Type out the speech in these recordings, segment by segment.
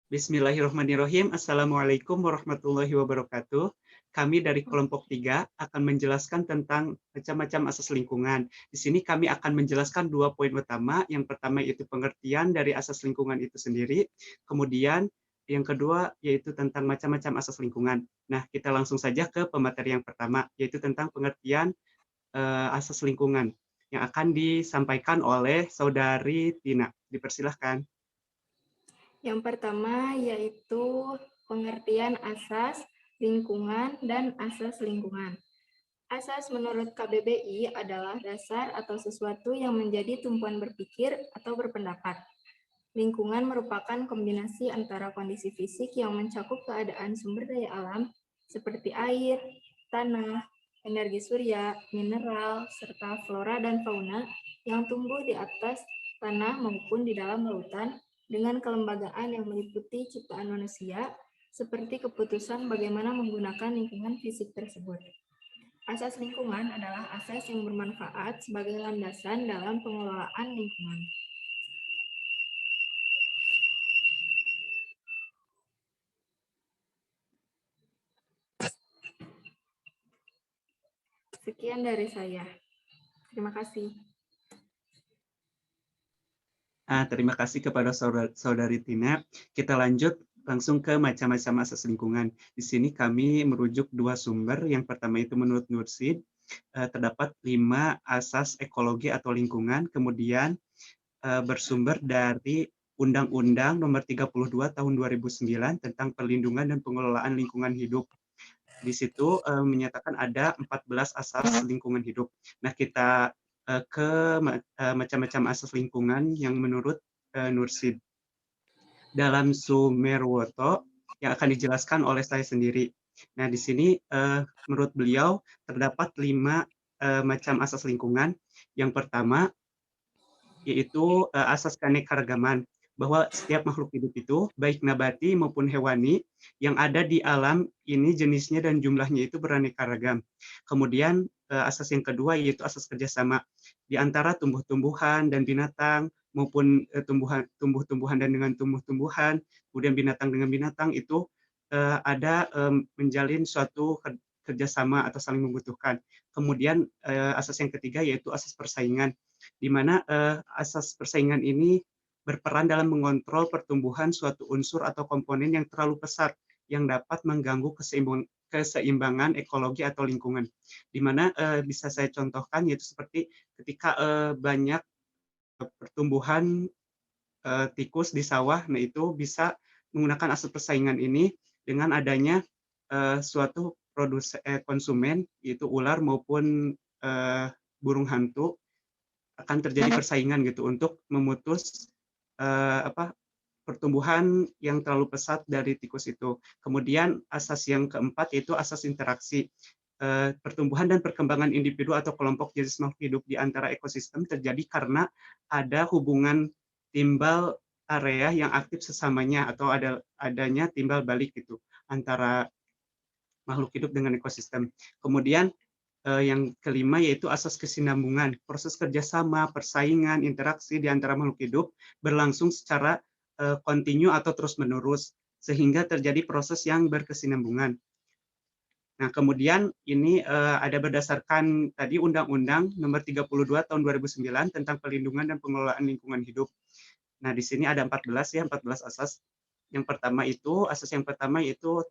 Bismillahirrahmanirrahim. Assalamualaikum warahmatullahi wabarakatuh. Kami dari kelompok 3 akan menjelaskan tentang macam-macam asas lingkungan. Di sini kami akan menjelaskan 2 poin utama. Yang pertama yaitu pengertian dari asas lingkungan itu sendiri. Kemudian yang kedua yaitu tentang macam-macam asas lingkungan. Nah, kita langsung saja ke pemateri yang pertama, yaitu tentang pengertian asas lingkungan yang akan disampaikan oleh Saudari Tina. Dipersilahkan. Yang pertama yaitu pengertian asas, lingkungan, dan asas lingkungan. Asas menurut KBBI adalah dasar atau sesuatu yang menjadi tumpuan berpikir atau berpendapat. Lingkungan merupakan kombinasi antara kondisi fisik yang mencakup keadaan sumber daya alam seperti air, tanah, energi surya, mineral, serta flora dan fauna yang tumbuh di atas tanah maupun di dalam lautan dengan kelembagaan yang meliputi ciptaan manusia, seperti keputusan bagaimana menggunakan lingkungan fisik tersebut. Asas lingkungan adalah asas yang bermanfaat sebagai landasan dalam pengelolaan lingkungan. Sekian dari saya. Terima kasih. Terima kasih kepada Saudari Tina. Kita lanjut langsung ke macam-macam asas lingkungan. Di sini kami merujuk 2 sumber. Yang pertama itu menurut Nursid, terdapat 5 asas ekologi atau lingkungan, kemudian bersumber dari Undang-Undang Nomor 32 Tahun 2009 tentang perlindungan dan pengelolaan lingkungan hidup. Di situ menyatakan ada 14 asas lingkungan hidup. Nah, kita ke macam-macam asas lingkungan yang menurut Nursid. Dalam Sumerwoto yang akan dijelaskan oleh saya sendiri. Nah, di sini menurut beliau terdapat 5 macam asas lingkungan. Yang pertama yaitu asas keanekaragaman, bahwa setiap makhluk hidup itu, baik nabati maupun hewani, yang ada di alam ini jenisnya dan jumlahnya itu beraneka ragam. Kemudian asas yang kedua yaitu asas kerjasama di antara tumbuh-tumbuhan dan binatang, maupun tumbuh-tumbuhan dan dengan tumbuh-tumbuhan, kemudian binatang dengan binatang itu ada menjalin suatu kerjasama atau saling membutuhkan. Kemudian asas yang ketiga yaitu asas persaingan, di mana asas persaingan ini berperan dalam mengontrol pertumbuhan suatu unsur atau komponen yang terlalu pesat yang dapat mengganggu keseimbangan ekologi atau lingkungan. Di mana bisa saya contohkan yaitu seperti ketika banyak pertumbuhan tikus di sawah, nah itu bisa menggunakan asas persaingan ini dengan adanya suatu konsumen yaitu ular maupun burung hantu akan terjadi persaingan gitu untuk memutus pertumbuhan yang terlalu pesat dari tikus itu. Kemudian asas yang keempat yaitu asas interaksi. Pertumbuhan dan perkembangan individu atau kelompok jenis makhluk hidup di antara ekosistem terjadi karena ada hubungan timbal area yang aktif sesamanya atau adanya timbal balik gitu antara makhluk hidup dengan ekosistem. Kemudian yang kelima yaitu asas kesinambungan. Proses kerjasama, persaingan, interaksi di antara makhluk hidup berlangsung secara kontinu atau terus-menerus, sehingga terjadi proses yang berkesinambungan. Nah, kemudian ini ada berdasarkan tadi Undang-Undang Nomor 32 Tahun 2009 tentang perlindungan dan pengelolaan lingkungan hidup. Nah, di sini ada 14 asas. Asas yang pertama yaitu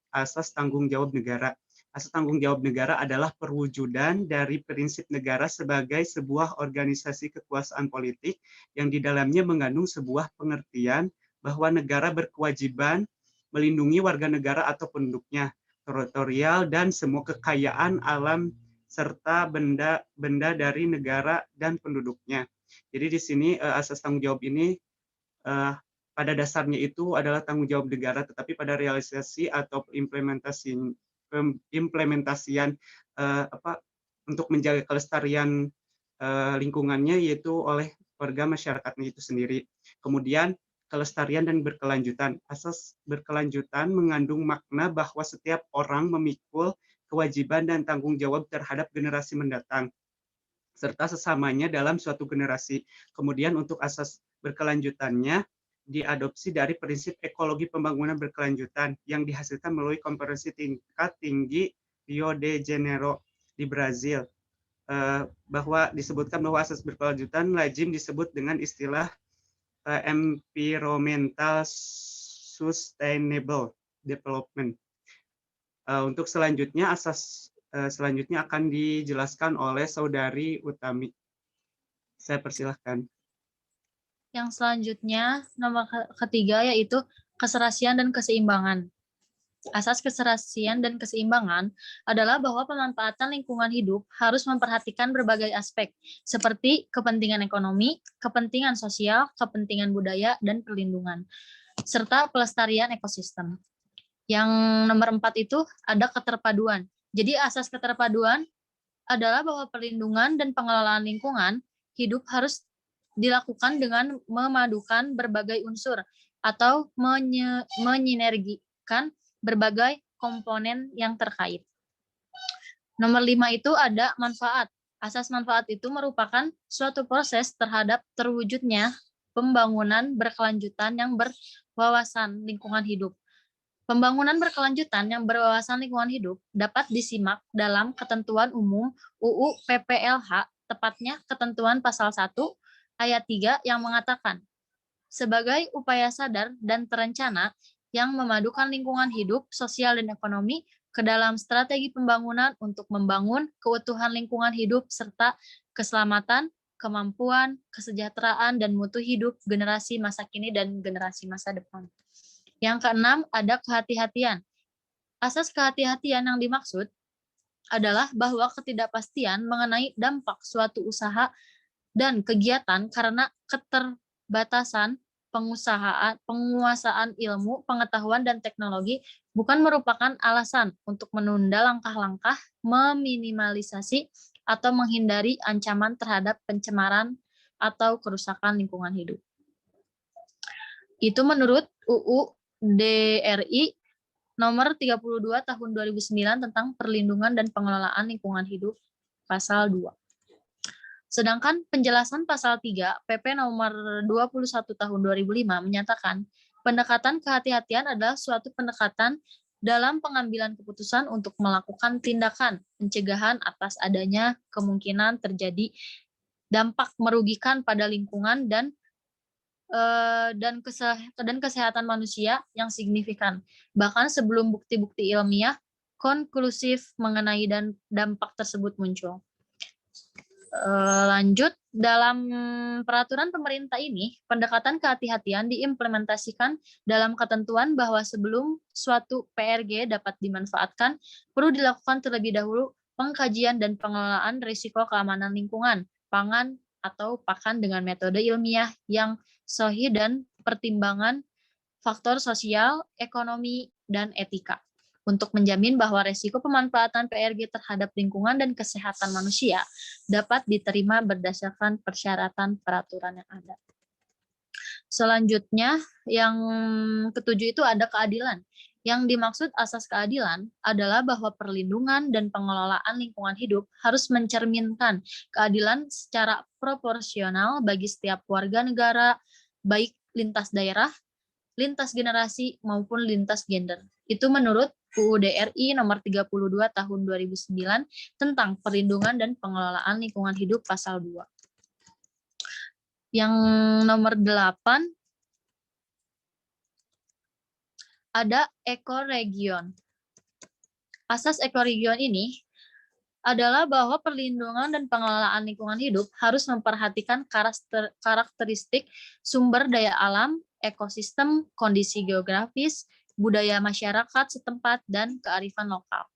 asas tanggung jawab negara. Asas tanggung jawab negara adalah perwujudan dari prinsip negara sebagai sebuah organisasi kekuasaan politik yang di dalamnya mengandung sebuah pengertian bahwa negara berkewajiban melindungi warga negara atau penduduknya, teritorial dan semua kekayaan alam serta benda-benda dari negara dan penduduknya. Jadi di sini asas tanggung jawab ini pada dasarnya itu adalah tanggung jawab negara, tetapi pada realisasi atau implementasian untuk menjaga kelestarian lingkungannya yaitu oleh warga masyarakatnya itu sendiri. Kemudian kelestarian dan berkelanjutan. Asas berkelanjutan mengandung makna bahwa setiap orang memikul kewajiban dan tanggung jawab terhadap generasi mendatang serta sesamanya dalam suatu generasi. Kemudian untuk asas berkelanjutannya diadopsi dari prinsip ekologi pembangunan berkelanjutan yang dihasilkan melalui konferensi tingkat tinggi Rio de Janeiro di Brazil. Bahwa disebutkan bahwa asas berkelanjutan lazim disebut dengan istilah environmental sustainable development. Untuk selanjutnya, asas selanjutnya akan dijelaskan oleh Saudari Utami. Saya persilahkan. Yang selanjutnya, nomor ketiga, yaitu keserasian dan keseimbangan. Asas keserasian dan keseimbangan adalah bahwa pemanfaatan lingkungan hidup harus memperhatikan berbagai aspek, seperti kepentingan ekonomi, kepentingan sosial, kepentingan budaya, dan perlindungan, serta pelestarian ekosistem. Yang nomor 4 itu ada keterpaduan. Jadi asas keterpaduan adalah bahwa perlindungan dan pengelolaan lingkungan hidup harus dilakukan dengan memadukan berbagai unsur atau menyinergikan berbagai komponen yang terkait. Nomor 5 itu ada manfaat. Asas manfaat itu merupakan suatu proses terhadap terwujudnya pembangunan berkelanjutan yang berwawasan lingkungan hidup. Pembangunan berkelanjutan yang berwawasan lingkungan hidup dapat disimak dalam ketentuan umum UU PPLH, tepatnya ketentuan pasal 1 ayat 3 yang mengatakan, sebagai upaya sadar dan terencana yang memadukan lingkungan hidup, sosial, dan ekonomi ke dalam strategi pembangunan untuk membangun keutuhan lingkungan hidup serta keselamatan, kemampuan, kesejahteraan, dan mutu hidup generasi masa kini dan generasi masa depan. Yang keenam, ada kehati-hatian. Asas kehati-hatian yang dimaksud adalah bahwa ketidakpastian mengenai dampak suatu usaha dan kegiatan karena keterbatasan penguasaan ilmu, pengetahuan, dan teknologi bukan merupakan alasan untuk menunda langkah-langkah meminimalisasi atau menghindari ancaman terhadap pencemaran atau kerusakan lingkungan hidup. Itu menurut UU DRI nomor 32 tahun 2009 tentang perlindungan dan pengelolaan lingkungan hidup pasal 2. Sedangkan penjelasan pasal 3 PP nomor 21 tahun 2005 menyatakan pendekatan kehati-hatian adalah suatu pendekatan dalam pengambilan keputusan untuk melakukan tindakan pencegahan atas adanya kemungkinan terjadi dampak merugikan pada lingkungan dan kesehatan manusia yang signifikan, bahkan sebelum bukti-bukti ilmiah konklusif mengenai dampak tersebut muncul. Lanjut, dalam peraturan pemerintah ini, pendekatan kehati-hatian diimplementasikan dalam ketentuan bahwa sebelum suatu PRG dapat dimanfaatkan, perlu dilakukan terlebih dahulu pengkajian dan pengelolaan risiko keamanan lingkungan, pangan, atau pakan dengan metode ilmiah yang sahih dan pertimbangan faktor sosial, ekonomi, dan etika untuk menjamin bahwa risiko pemanfaatan PRG terhadap lingkungan dan kesehatan manusia dapat diterima berdasarkan persyaratan peraturan yang ada. Selanjutnya, yang ketujuh itu ada keadilan. Yang dimaksud asas keadilan adalah bahwa perlindungan dan pengelolaan lingkungan hidup harus mencerminkan keadilan secara proporsional bagi setiap warga negara, baik lintas daerah, lintas generasi, maupun lintas gender. Itu menurut UU DRI nomor 32 tahun 2009 tentang perlindungan dan pengelolaan lingkungan hidup pasal 2. Yang nomor 8 ada ekoregion. Asas ekoregion ini adalah bahwa perlindungan dan pengelolaan lingkungan hidup harus memperhatikan karakteristik sumber daya alam, ekosistem, kondisi geografis, budaya masyarakat setempat, dan kearifan lokal.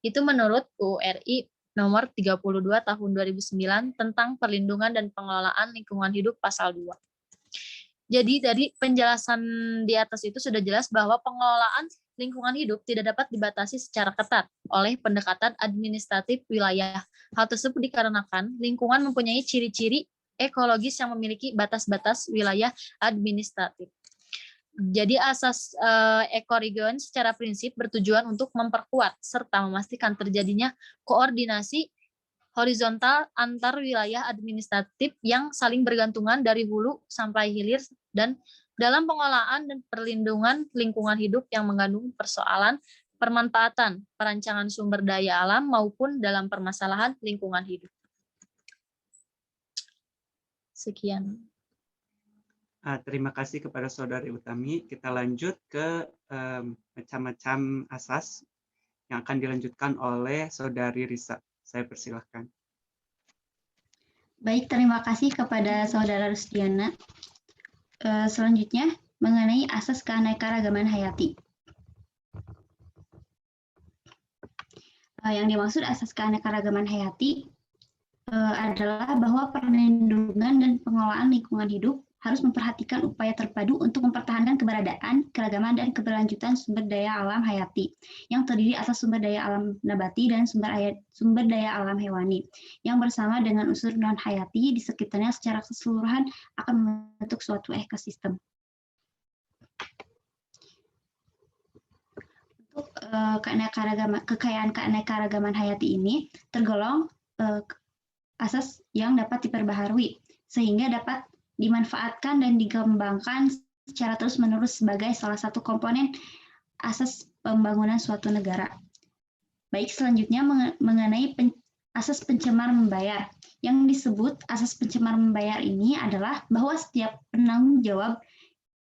Itu menurut UU RI nomor 32 tahun 2009 tentang perlindungan dan pengelolaan lingkungan hidup pasal 2. Jadi dari penjelasan di atas itu sudah jelas bahwa pengelolaan lingkungan hidup tidak dapat dibatasi secara ketat oleh pendekatan administratif wilayah. Hal tersebut dikarenakan lingkungan mempunyai ciri-ciri ekologis yang memiliki batas-batas wilayah administratif. Jadi asas ekoregion secara prinsip bertujuan untuk memperkuat serta memastikan terjadinya koordinasi horizontal antar wilayah administratif yang saling bergantungan dari hulu sampai hilir dan dalam pengelolaan dan perlindungan lingkungan hidup yang mengandung persoalan permanfaatan, perancangan sumber daya alam maupun dalam permasalahan lingkungan hidup. Sekian. Terima kasih kepada Saudari Utami. Kita lanjut ke macam-macam asas yang akan dilanjutkan oleh Saudari Risa. Saya persilahkan. Baik, terima kasih kepada Saudara Rusdiana. Selanjutnya, mengenai asas keanekaragaman hayati. Yang dimaksud asas keanekaragaman hayati adalah bahwa perlindungan dan pengelolaan lingkungan hidup harus memperhatikan upaya terpadu untuk mempertahankan keberadaan, keragaman, dan keberlanjutan sumber daya alam hayati yang terdiri atas sumber daya alam nabati dan sumber daya alam hewani yang bersama dengan unsur non-hayati di sekitarnya secara keseluruhan akan membentuk suatu ekosistem. Untuk kekayaan keanekaragaman hayati ini tergolong asas yang dapat diperbaharui sehingga dapat dimanfaatkan dan dikembangkan secara terus-menerus sebagai salah satu komponen asas pembangunan suatu negara. Baik, selanjutnya mengenai asas pencemar membayar. Yang disebut asas pencemar membayar ini adalah bahwa setiap penanggung jawab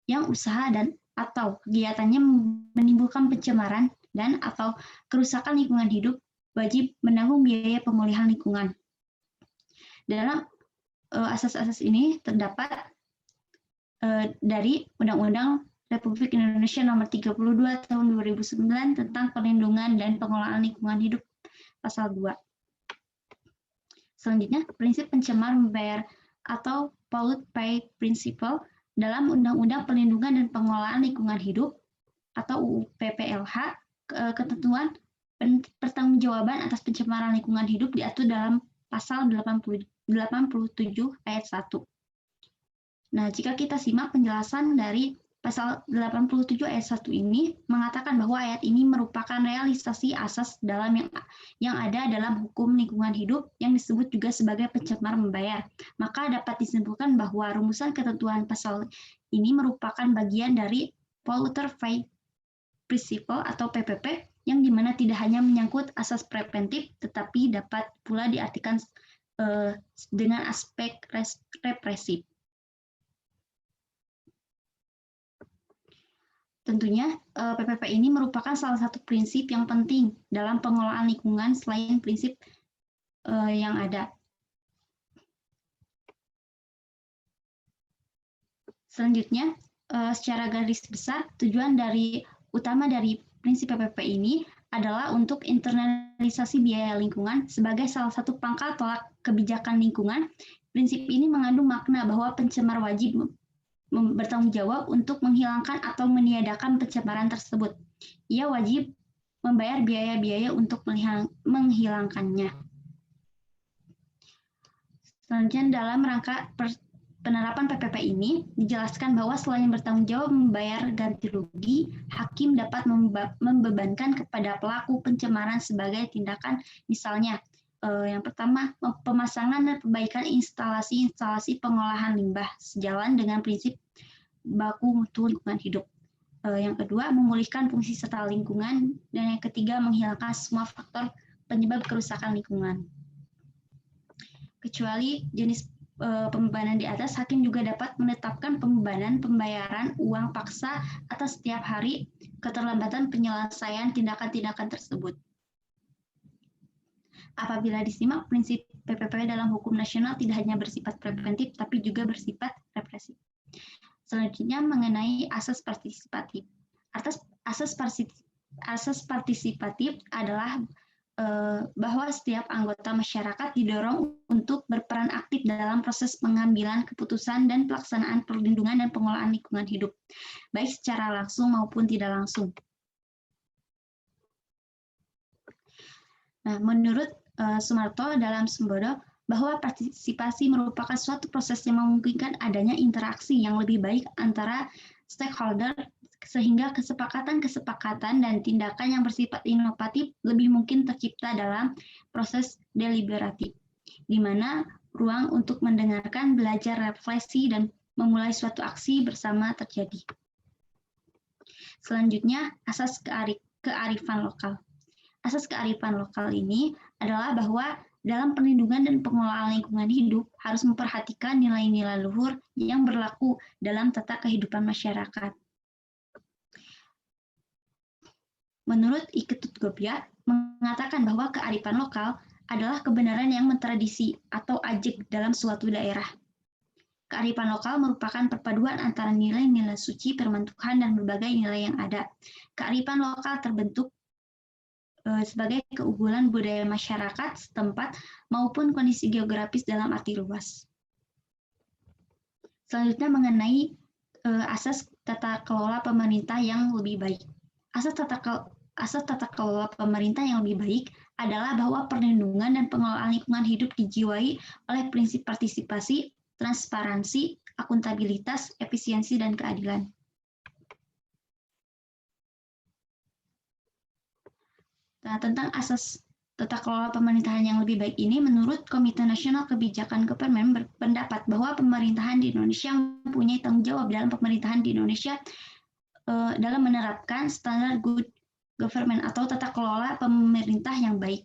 yang usaha dan atau kegiatannya menimbulkan pencemaran dan atau kerusakan lingkungan hidup wajib menanggung biaya pemulihan lingkungan. Dalam asas-asas ini terdapat dari Undang-Undang Republik Indonesia Nomor 32 Tahun 2009 tentang Perlindungan dan Pengelolaan Lingkungan Hidup Pasal 2. Selanjutnya, prinsip pencemar membayar atau Pollute Pay Principle dalam Undang-Undang Perlindungan dan Pengelolaan Lingkungan Hidup atau UU PPLH, ketentuan pertanggungjawaban atas pencemaran lingkungan hidup diatur dalam Pasal 87 ayat 1. Nah, jika kita simak penjelasan dari Pasal 87 ayat 1 ini mengatakan bahwa ayat ini merupakan realisasi asas dalam yang ada dalam hukum lingkungan hidup yang disebut juga sebagai pencemar membayar. Maka dapat disimpulkan bahwa rumusan ketentuan pasal ini merupakan bagian dari Polluter Pay Principle atau PPP yang dimana tidak hanya menyangkut asas preventif tetapi dapat pula diartikan dengan aspek represif. Tentunya PPP ini merupakan salah satu prinsip yang penting dalam pengelolaan lingkungan selain prinsip yang ada. Selanjutnya, secara garis besar, tujuan utama dari prinsip PPP ini adalah untuk internalisasi biaya lingkungan sebagai salah satu pangkal tolak kebijakan lingkungan. Prinsip ini mengandung makna bahwa pencemar wajib bertanggung jawab untuk menghilangkan atau meniadakan pencemaran tersebut. Ia wajib membayar biaya-biaya untuk menghilangkannya. Selanjutnya, dalam rangka penerapan PPP ini dijelaskan bahwa selain bertanggung jawab membayar ganti rugi, hakim dapat membebankan kepada pelaku pencemaran sebagai tindakan misalnya yang pertama, pemasangan dan perbaikan instalasi-instalasi pengolahan limbah sejalan dengan prinsip baku mutu lingkungan hidup. Yang kedua, memulihkan fungsi serta lingkungan, dan yang ketiga, menghilangkan semua faktor penyebab kerusakan lingkungan. Kecuali jenis pembebanan di atas, hakim juga dapat menetapkan pembayaran uang paksa atas setiap hari keterlambatan penyelesaian tindakan-tindakan tersebut. Apabila disimak, prinsip PPP dalam hukum nasional tidak hanya bersifat preventif, tapi juga bersifat represif. Selanjutnya, mengenai asas partisipatif. Asas partisipatif adalah bahwa setiap anggota masyarakat didorong untuk berperan aktif dalam proses pengambilan keputusan dan pelaksanaan perlindungan dan pengelolaan lingkungan hidup, baik secara langsung maupun tidak langsung. Nah, menurut Sumarto dalam Sembodo, bahwa partisipasi merupakan suatu proses yang memungkinkan adanya interaksi yang lebih baik antara stakeholder sehingga kesepakatan-kesepakatan dan tindakan yang bersifat inovatif lebih mungkin tercipta dalam proses deliberatif, di mana ruang untuk mendengarkan, belajar, refleksi, dan memulai suatu aksi bersama terjadi. Selanjutnya, asas kearifan lokal. Asas kearifan lokal ini adalah bahwa dalam perlindungan dan pengelolaan lingkungan hidup harus memperhatikan nilai-nilai luhur yang berlaku dalam tata kehidupan masyarakat. Menurut Iketut Gobya, mengatakan bahwa kearifan lokal adalah kebenaran yang mentradisi atau ajeg dalam suatu daerah. Kearifan lokal merupakan perpaduan antara nilai-nilai suci, firman Tuhan, dan berbagai nilai yang ada. Kearifan lokal terbentuk sebagai keunggulan budaya masyarakat setempat maupun kondisi geografis dalam arti luas. Selanjutnya mengenai asas tata kelola pemerintah yang lebih baik. Asas tata kelola pemerintah yang lebih baik adalah bahwa perlindungan dan pengelolaan lingkungan hidup dijiwai oleh prinsip partisipasi, transparansi, akuntabilitas, efisiensi, dan keadilan. Nah, tentang asas tata kelola pemerintahan yang lebih baik ini, menurut Komite Nasional Kebijakan Kepermen berpendapat bahwa pemerintahan di Indonesia mempunyai tanggung jawab dalam pemerintahan di Indonesia dalam menerapkan standar good government atau tata kelola pemerintah yang baik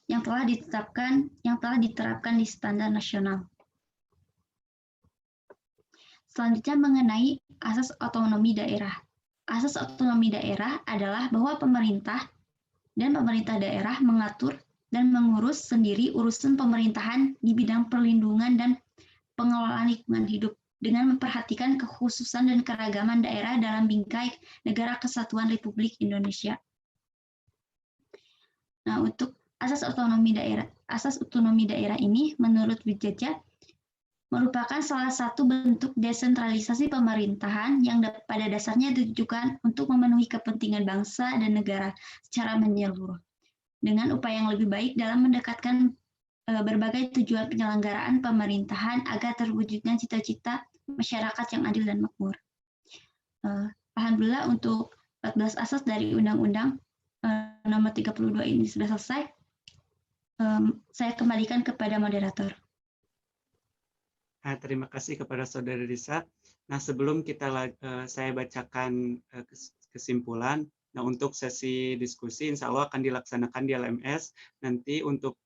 yang telah diterapkan di standar nasional. Selanjutnya mengenai asas otonomi daerah. Asas otonomi daerah adalah bahwa pemerintah daerah mengatur dan mengurus sendiri urusan pemerintahan di bidang perlindungan dan pengelolaan lingkungan hidup dengan memperhatikan kekhususan dan keragaman daerah dalam bingkai Negara Kesatuan Republik Indonesia. Nah, untuk asas otonomi daerah ini menurut Widjaja merupakan salah satu bentuk desentralisasi pemerintahan yang pada dasarnya ditujukan untuk memenuhi kepentingan bangsa dan negara secara menyeluruh, dengan upaya yang lebih baik dalam mendekatkan berbagai tujuan penyelenggaraan pemerintahan agar terwujudnya cita-cita masyarakat yang adil dan makmur. Alhamdulillah untuk 14 asas dari Undang-Undang nomor 32 ini sudah selesai. Saya kembalikan kepada moderator. Terima kasih kepada Saudari Risa. Nah, sebelum saya bacakan kesimpulan, nah untuk sesi diskusi insya Allah akan dilaksanakan di LMS. Nanti untuk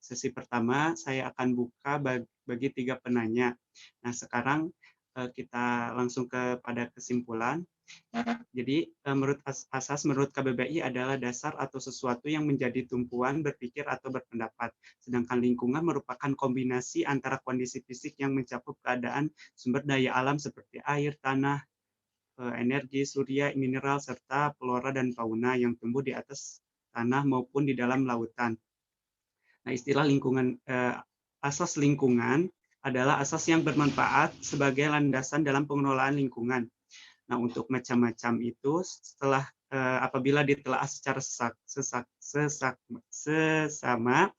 sesi pertama saya akan buka bagi 3 penanya. Nah, sekarang kita langsung kepada kesimpulan. Jadi menurut KBBI adalah dasar atau sesuatu yang menjadi tumpuan berpikir atau berpendapat. Sedangkan lingkungan merupakan kombinasi antara kondisi fisik yang mencakup keadaan sumber daya alam seperti air, tanah, energi, surya, mineral, serta flora dan fauna yang tumbuh di atas tanah maupun di dalam lautan. Nah, istilah asas lingkungan adalah asas yang bermanfaat sebagai landasan dalam pengelolaan lingkungan. Nah, untuk macam-macam itu setelah apabila ditelaah secara sesama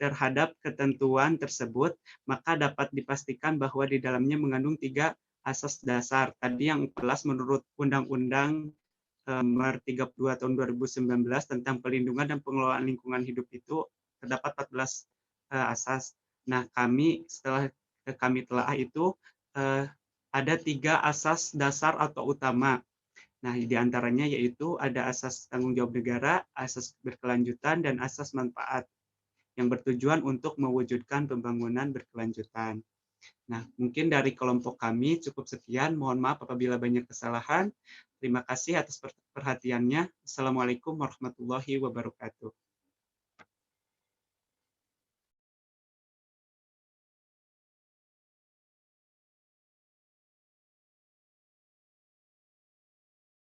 terhadap ketentuan tersebut, maka dapat dipastikan bahwa di dalamnya mengandung 3 asas dasar. Tadi yang 14 menurut Undang-Undang Nomor 32 tahun 2019 tentang pelindungan dan pengelolaan lingkungan hidup itu terdapat 14 asas. Nah, setelah kami telaah itu ada 3 asas dasar atau utama. Nah, di antaranya yaitu ada asas tanggung jawab negara, asas berkelanjutan, dan asas manfaat yang bertujuan untuk mewujudkan pembangunan berkelanjutan. Nah, mungkin dari kelompok kami cukup sekian. Mohon maaf apabila banyak kesalahan. Terima kasih atas perhatiannya. Assalamualaikum warahmatullahi wabarakatuh.